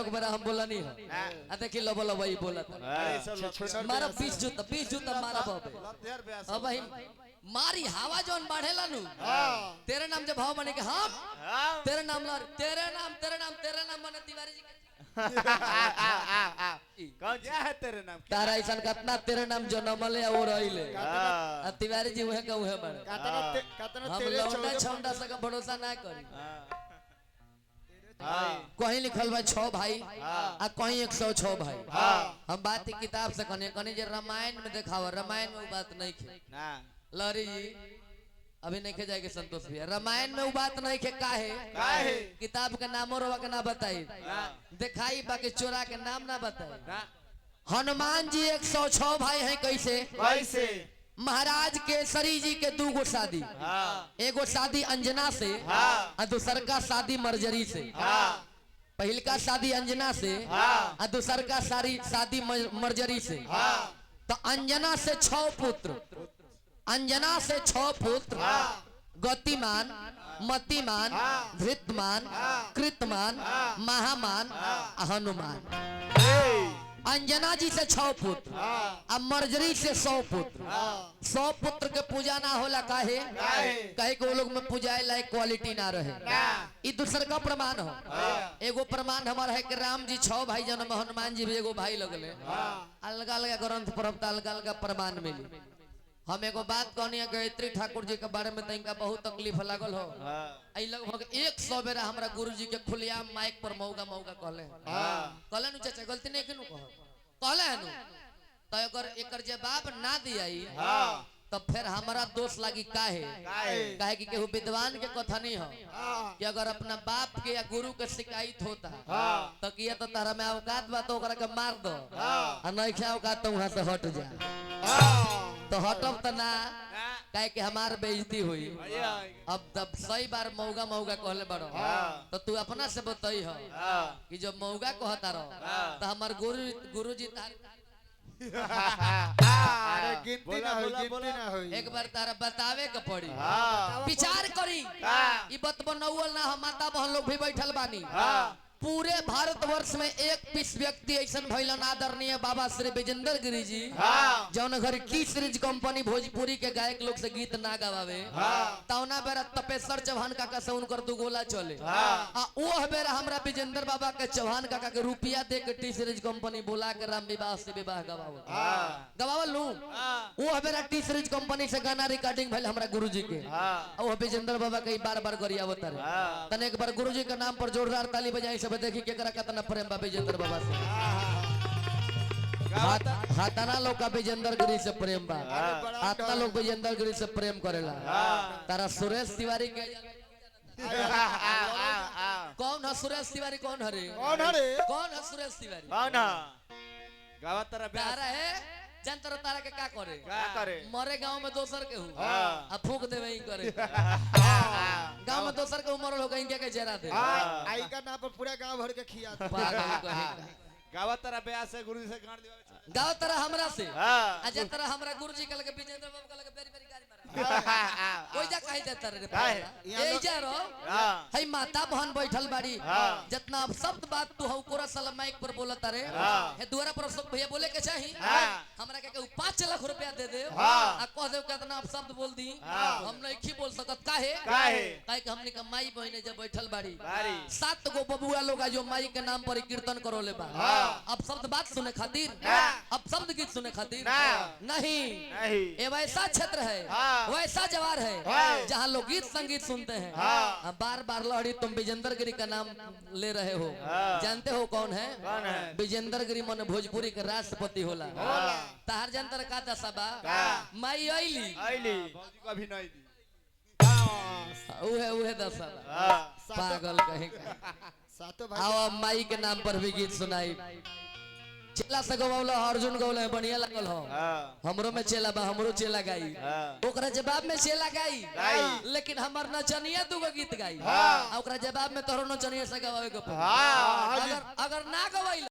एक बार हम बोला नहीं है आ देखी लो बोला वही बोला मारा 20 जूता मारा बाबे अब भाई मारी हवा जोन बढ़ेला नु तेरे नाम जब भाव बने के हम तेरे नाम बने तिवारी जी कौन जा है तेरे नाम तारा ऐसा कितना तेरे नाम जन्मले और रहिले तिवारी जी उहे कहू है बड़े कतना हम तेरे लौंडा छौंडा से का भरोसा ना करी कहीं लिखल बा 6 भाई आ कहीं 106 भाई हम बात की किताब से कने जे रामायण में देखावा रामायण में वो बात नहीं खे ना लहरी जी अभी नहीं खे जाएगी संतोष भैया रामायण में वो बात नहीं खे काहे किताब के नामों रवा के ना बताई दिखाई बाकी चोरा के नाम ना बताई हनुमान जी 106 भाई हैं कैसे महाराज केसरी जी के 2 गो शादी एगो शादी अंजना से और दूसर का शादी मर्जरी से पहल का शादी अंजना से और दूसर का शादी मर्जरी से तो अंजना से 6 पुत्र गतिमान मतिमान धृतमान कृतमान महामान हनुमान अंजना जी से 6 पुत्र अब मर्जरी से 100 पुत्र 100 पुत्र के पूजा ना होला काहे के वो लोग में पूजाए लायक क्वालिटी ना रहे ये दूसर का प्रमाण हो एगो प्रमाण हमारा है कि राम जी 6 भाई जन्म हनुमान जी भी एगो भाई लगले अलग अलग ग्रंथ पर अलग अलग प्रमाण मिली हम एगो बात कहनी गायत्री ठाकुर जी के बारे में तनिका बहुत तकलीफ लागल हो आई लगभग 100 बेरा हमरा गुरु जी के खुलियाम माइक पर मौगा कहले कहले नु चाचा गलती नहीं केनु कहले नु तो अगर एकर जवाब ना दियाई तब फिर हमारा दोष लागी काहे कि केहू विद्वान के कथा नहीं हो कि अगर अपना बाप के या गुरु के शिकायत होता तो किया तो तारा में औकात बा तो ओकरा के मार दो आ नहीं खे औकात तो वहां से हट जा तो हटब तो ना काहे कि हमार बेइज्जती हुई अब तब 100 बार मौगा कहले बड़ो तो तू अपना से बताई हो कि जो मौगा कहता रहो तो हमार गुरु जी अरे गिनती ना होई एक बार तारा बतावे के पड़ी विचार करी ई बत बनौल ना हम माता बहन लोग भी बैठल बानी पूरे भारतवर्ष में एक पीस व्यक्ति ऐसा भैलन आदरणीय बाबा श्री विजेंद्र गिरी जी जौन घर टी सीरीज कंपनी भोजपुरी के गायक लोग से गीत ना गवावे तौना बेरा तपेश्वर चौहान काका से उनकर 2 गोला चले वो बेरा हमरा विजेंद्र बाबा के चौहान काका के रुपया दे के टी सीरीज कंपनी बोला के राम विवाह से विवाह गवावल लू वो बेरा टी सीरीज कंपनी से गाना रिकॉर्डिंग भइल हमरा गुरुजी के वो विजेंद्र बाबा के बार गरियावत रहे तने एक बार गुरुजी के नाम पर जोरदार ताली बजाई देखी केकरा कितना प्रेम बा विजेंद्र बाबा से हाथाना लोग का विजेंद्र गिरी से प्रेम बा हाथना लोग विजेंद्र गिरी से प्रेम करेला तारा सुरेश तिवारी के कौन है सुरेश तिवारी कौन है सुरेश तिवारी गावत तरह तारा है जनतर तारा के का करे मरे गांव में दोसर के हूं आ फूंक देवे ही करे गांव में दोसर के उमर लोग इनके के जरा दे आई का नाम पर पूरा गांव भर के खिया पागल कहे गावत तरह ब्याह से गुरु से गांड दिवावे गांव तरह हमरा से आ जे तरह हमरा गुरुजी के लगे विजेंद्र बाबू के लगे बेरी बेरी गाड़ी मारा कोई जा कहि देता रे ए जा रो हई माता बहन बैठल बाड़ी जितना शब्द बात तू हौ कोरा साला माइक पर बोलत रे हे दुआरा पर सब भैया बोले के चाही हमरा के 5 लाख रुपया दे दे आ कह दे कितना आप शब्द बोल दी हम नहीं की बोल सकत काहे कि हमनी के माई बहने जब बैठल बाड़ी 7 गो बबुआ लोग जो माई के नाम पर कीर्तन करोले बा अब शब्द बात सुने खातिर अब शब्द गीत सुने खातिर नहीं ये वैसा क्षेत्र है वैसा जवार है जहाँ लोग गीत संगीत सुनते हैं बार बार लहड़ी तुम विजेंद्र गिरी का नाम ले रहे हो जानते हो कौन है विजेंद्र गिरी मन भोजपुरी के राष्ट्रपति होला तार जनतर का दशा बा माई आईली कभी नहीं दी उहे दशा पागल कहेगा आओ माई के नाम पर भी गीत सुनाई चेला से गवावला अर्जुन गवावला बढ़िया लगल हो हमरो में चेला बा हमरो चेला गाई ओकरा जवाब में चेला गाई लेकिन हमर नचनिया 2 गो गीत गाई ओकरा जवाब में तोरो नचनिया से गवावे के अगर ना गवाई